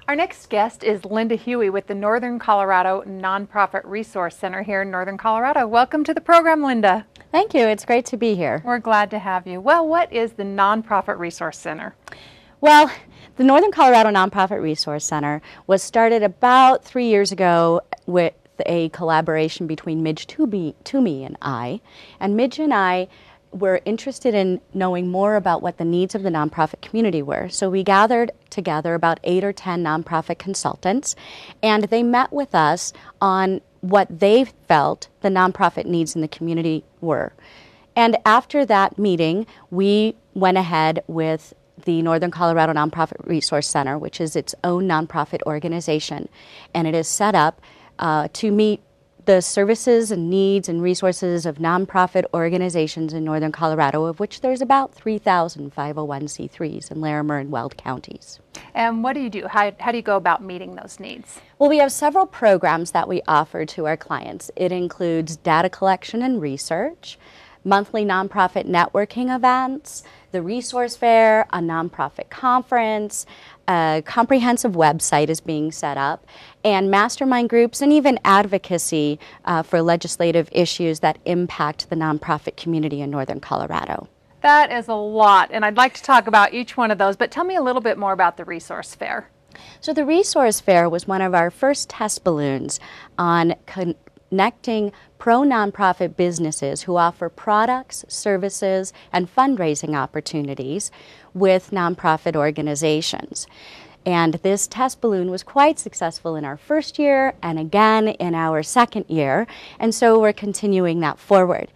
Our next guest is Linda Hughey with the Northern Colorado Nonprofit Resource Center here in Northern Colorado. Welcome to the program, Linda. Thank you. It's great to be here. We're glad to have you. Well, what is the Nonprofit Resource Center? Well, the Northern Colorado Nonprofit Resource Center was started about 3 years ago with a collaboration between Midge Toomey and I. And Midge and I were interested in knowing more about what the needs of the nonprofit community were. So we gathered together about 8 or 10 nonprofit consultants, and they met with us on what they felt the nonprofit needs in the community were. And after that meeting, we went ahead with the Northern Colorado Nonprofit Resource Center, which is its own nonprofit organization, and it is set up to meet the services and needs and resources of nonprofit organizations in Northern Colorado, of which there's about 3,000 501c3s in Larimer and Weld counties. And what do you do? How do you go about meeting those needs? Well, we have several programs that we offer to our clients. It includes data collection and research, monthly nonprofit networking events, the resource fair, a nonprofit conference, a comprehensive website is being set up, and mastermind groups, and even advocacy for legislative issues that impact the nonprofit community in Northern Colorado. That is a lot, and I'd like to talk about each one of those, but tell me a little bit more about the resource fair. So the resource fair was one of our first test balloons on connecting pro-nonprofit businesses who offer products, services, and fundraising opportunities with nonprofit organizations. And this test balloon was quite successful in our first year and again in our second year, and so we're continuing that forward.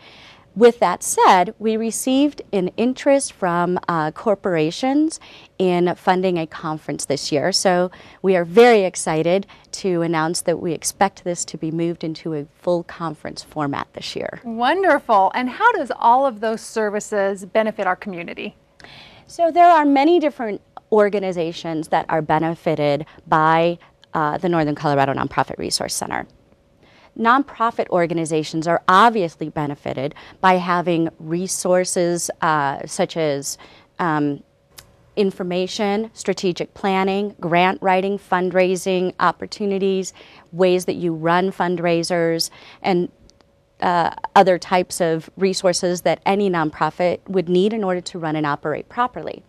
With that said, we received an interest from corporations in funding a conference this year, so we are very excited to announce that we expect this to be moved into a full conference format this year. Wonderful. And how does all of those services benefit our community? So there are many different organizations that are benefited by the Northern Colorado Nonprofit Resource Center. Nonprofit organizations are obviously benefited by having resources such as information, strategic planning, grant writing, fundraising opportunities, ways that you run fundraisers, and other types of resources that any nonprofit would need in order to run and operate properly.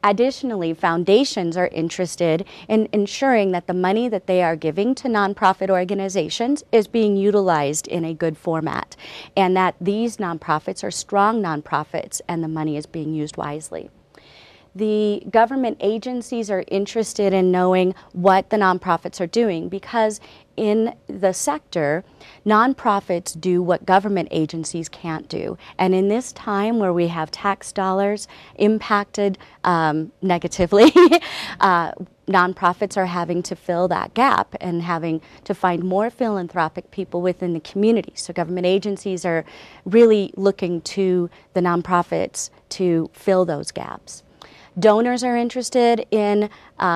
Additionally, foundations are interested in ensuring that the money that they are giving to nonprofit organizations is being utilized in a good format, and that these nonprofits are strong nonprofits and the money is being used wisely. The government agencies are interested in knowing what the nonprofits are doing, because in the sector, nonprofits do what government agencies can't do. And in this time where we have tax dollars impacted negatively, nonprofits are having to fill that gap and having to find more philanthropic people within the community. So government agencies are really looking to the nonprofits to fill those gaps. Donors are interested in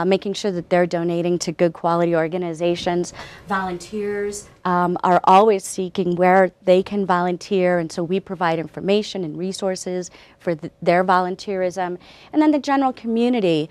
making sure that they're donating to good quality organizations. Volunteers are always seeking where they can volunteer, and so we provide information and resources for their volunteerism. And then the general community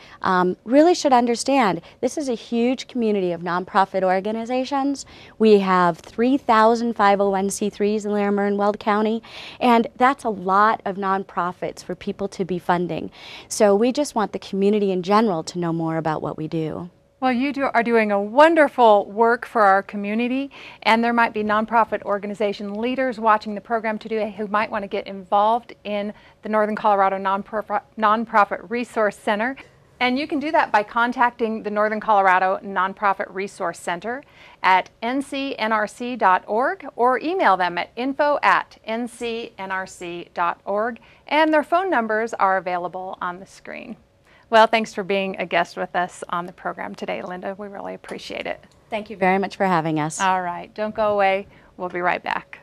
really should understand this is a huge community of nonprofit organizations. We have 3,000 501c3s in Larimer and Weld County, and that's a lot of nonprofits for people to be funding. So we just want the community in general to know more about what we do. Well, you are doing a wonderful work for our community, and there might be nonprofit organization leaders watching the program today who might want to get involved in the Northern Colorado Nonprofit Resource Center. And you can do that by contacting the Northern Colorado Nonprofit Resource Center at ncnrc.org or email them at info@ncnrc.org, and their phone numbers are available on the screen. Well, thanks for being a guest with us on the program today, Linda. We really appreciate it. Thank you very much for having us. All right, don't go away. We'll be right back.